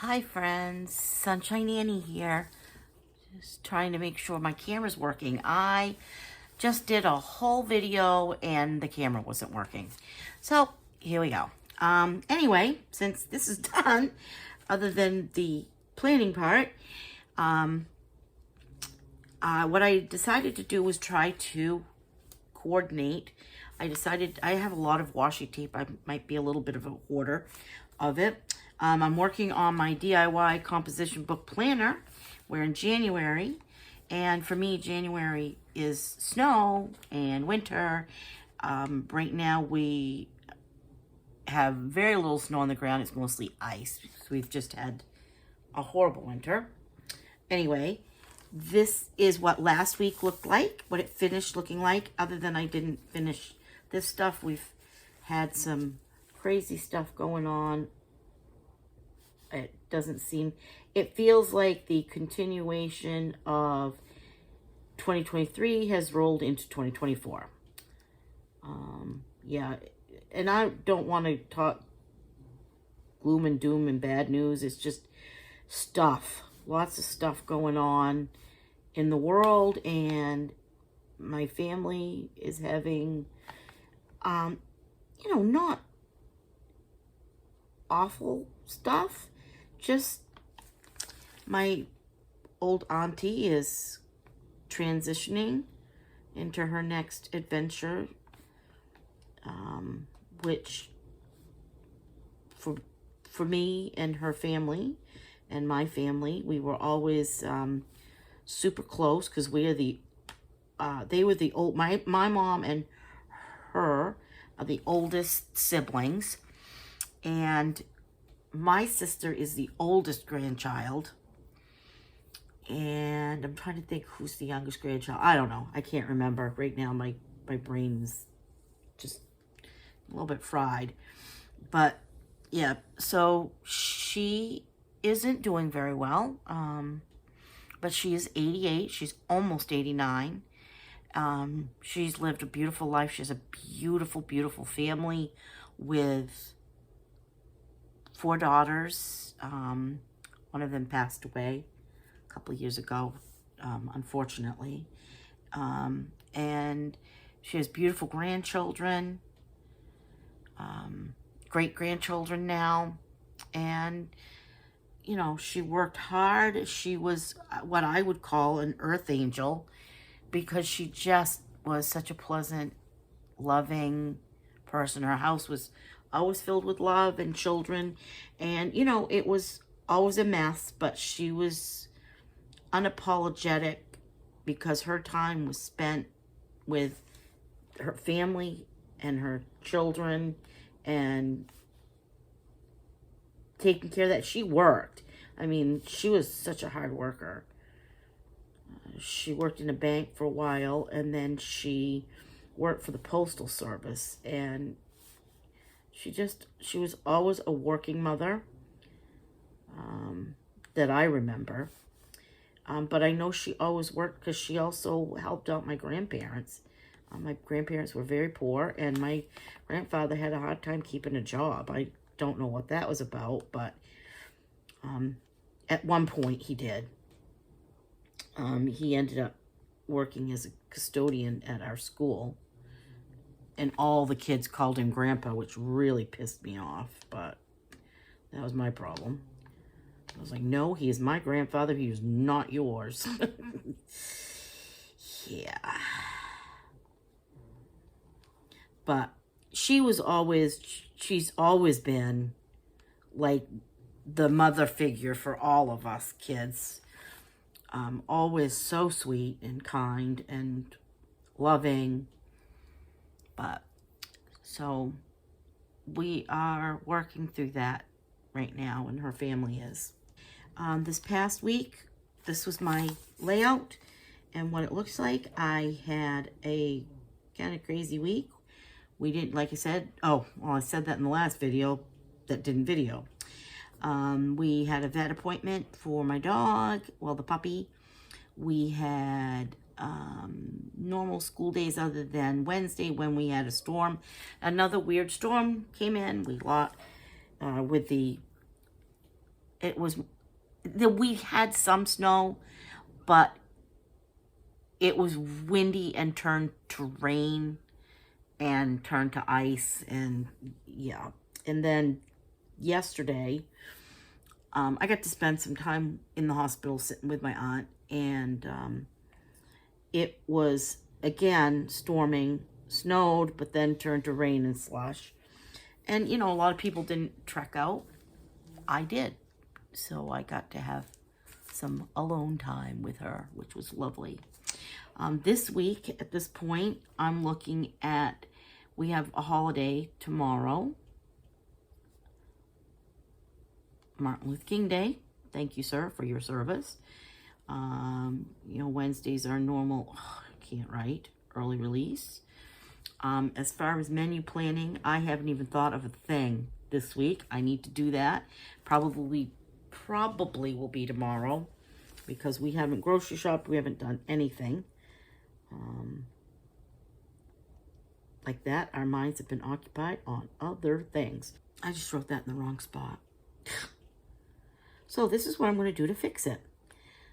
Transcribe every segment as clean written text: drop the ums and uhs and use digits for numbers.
Hi friends, Sunshine Annie here. Just trying to make sure my camera's working. I just did a whole video and the camera wasn't working. So here we go. Anyway, since this is done, other than the planning part, what I decided to do was try to coordinate. I have a lot of washi tape. I might be a little bit of a hoarder of it. I'm working on my DIY composition book planner. We're in January, and for me, January is snow and winter. Right now, we have very little snow on the ground. It's mostly ice. So we've just had a horrible winter. Anyway, this is what last week looked like, what it finished looking like, other than I didn't finish this stuff. We've had some crazy stuff going on. It feels like the continuation of 2023 has rolled into 2024. Yeah, and I don't want to talk gloom and doom and bad news. It's just stuff, lots of stuff going on in the world, and my family is having, not awful stuff. Just my old auntie is transitioning into her next adventure, which for me and her family and my family, we were always super close because they were the old, my mom and her are the oldest siblings, and my sister is the oldest grandchild, and I'm trying to think who's the youngest grandchild. I don't know. I can't remember right now. My brain's just a little bit fried. But yeah, so she isn't doing very well. But she is 88. She's almost 89. She's lived a beautiful life. She has a beautiful, beautiful family with 4 daughters. One of them passed away a couple of years ago, unfortunately. And she has beautiful grandchildren, great-grandchildren now. And, she worked hard. She was what I would call an earth angel because she just was such a pleasant, loving person. Her house was always filled with love and children, and it was always a mess, but she was unapologetic because her time was spent with her family and her children and taking care of that. She worked. I mean, she was such a hard worker. She worked in a bank for a while, and then she worked for the Postal Service, and she was always a working mother, that I remember. But I know she always worked because she also helped out my grandparents. My grandparents were very poor, and my grandfather had a hard time keeping a job. I don't know what that was about, but at one point he did. He ended up working as a custodian at our school, and all the kids called him Grandpa, which really pissed me off, but that was my problem. I was like, no, he is my grandfather. He is not yours. Yeah. But she's always been like the mother figure for all of us kids. Always so sweet and kind and loving. But so we are working through that right now, and her family is. This past week, this was my layout and what it looks like. I had a kind of crazy week. We didn't, like I said, I said that in the last video that didn't video. We had a vet appointment for my dog, the puppy. We had normal school days other than Wednesday when we had a storm. Another weird storm came in. We with the we had some snow, but it was windy and turned to rain and turned to ice, and yeah. And then yesterday, I got to spend some time in the hospital sitting with my aunt, and it was again storming, snowed, but then turned to rain and slush. And a lot of people didn't trek out. I did. So I got to have some alone time with her, which was lovely. This week, at this point, I'm looking at, we have a holiday tomorrow. Martin Luther King Day. Thank you, sir, for your service. Wednesdays are normal, I can't write, early release. As far as menu planning, I haven't even thought of a thing this week. I need to do that. Probably will be tomorrow, because we haven't grocery shopped. We haven't done anything like that. Our minds have been occupied on other things. I just wrote that in the wrong spot. So this is what I'm going to do to fix it.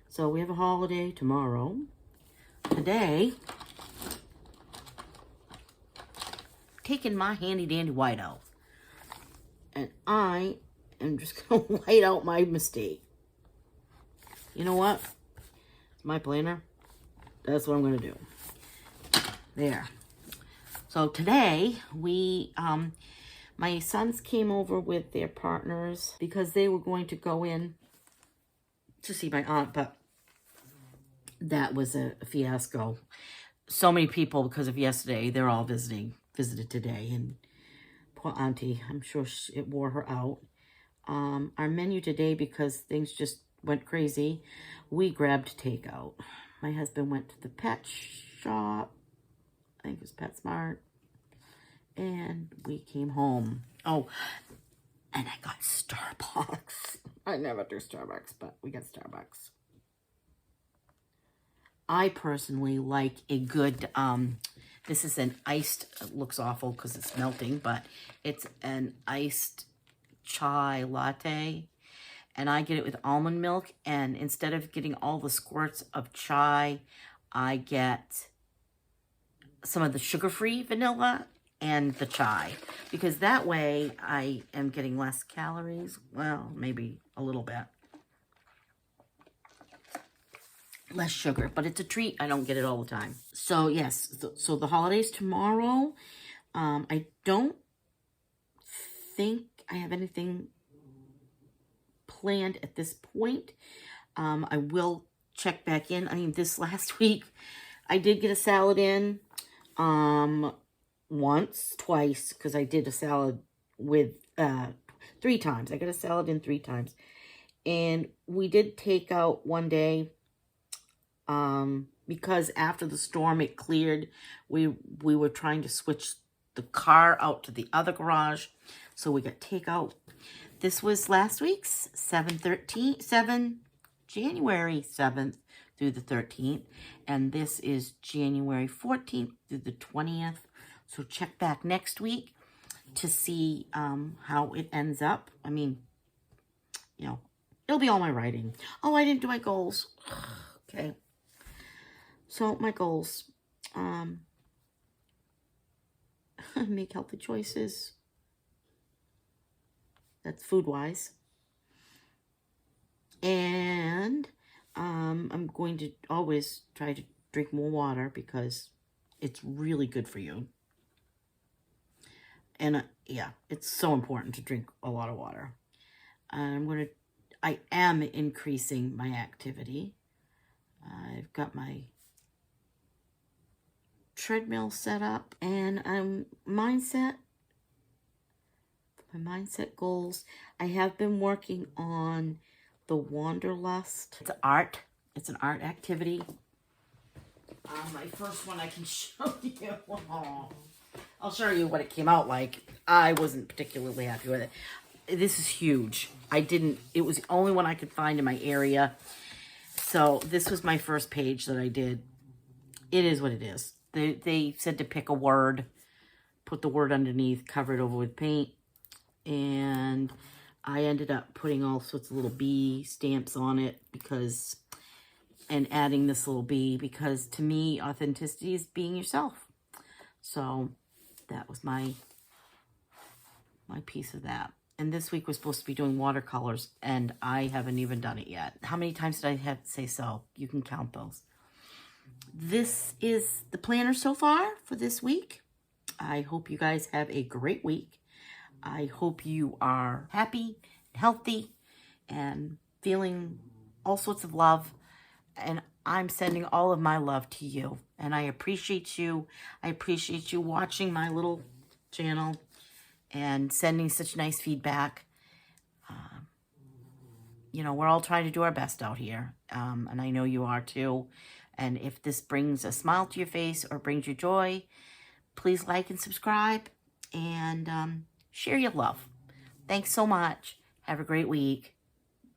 So we have a holiday tomorrow. Today, taking my handy dandy white out, and I am just going to white out my mistake. You know what? It's my planner. That's what I'm going to do. There. So today, my sons came over with their partners because they were going to go in to see my aunt, but that was a fiasco. So many people, because of yesterday, they're all visited today, and poor auntie, I'm sure it wore her out. Our menu today, because things just went crazy, we grabbed takeout. My husband went to the pet shop, I think it was PetSmart, and we came home. Oh, and I got Starbucks. I never do Starbucks, but we got Starbucks. I personally like a good, this is an iced, it looks awful because it's melting, but it's an iced chai latte. And I get it with almond milk, and instead of getting all the squirts of chai, I get some of the sugar-free vanilla and the chai, because that way I am getting less calories. Well, maybe a little bit. Less sugar, but it's a treat. I don't get it all the time. So yes, so the holidays tomorrow. I don't think I have anything planned at this point. I will check back in. I mean, this last week, I did get a salad in twice, because I did a salad with 3 times. I got a salad in 3 times. And we did take out one day, because after the storm it cleared, we were trying to switch the car out to the other garage, so we got takeout. This was last week's January 7th through the 13th, and this is January 14th through the 20th. So check back next week to see how it ends up. I mean, it'll be all my writing. Oh, I didn't do my goals. Okay. So my goals, make healthy choices. That's food-wise. And I'm going to always try to drink more water, because it's really good for you. And yeah, it's so important to drink a lot of water. I am increasing my activity. I've got my treadmill set up, and my mindset goals. I have been working on the Wanderlust. It's art. It's an art activity. My first one I can show you. I'll show you what it came out like. I wasn't particularly happy with it. This is huge. It was the only one I could find in my area. So this was my first page that I did. It is what it is. They said to pick a word, put the word underneath, cover it over with paint. And I ended up putting all sorts of little bee stamps on it and adding this little bee, because to me, authenticity is being yourself. So that was my piece of that. And this week we're supposed to be doing watercolors, and I haven't even done it yet. How many times did I have to say so? You can count those. This is the planner so far for this week. I hope you guys have a great week. I hope you are happy, healthy, and feeling all sorts of love. And I'm sending all of my love to you. And I appreciate you. I appreciate you watching my little channel and sending such nice feedback. You know, we're all trying to do our best out here. And I know you are too. And if this brings a smile to your face or brings you joy, please like and subscribe and share your love. Thanks so much. Have a great week.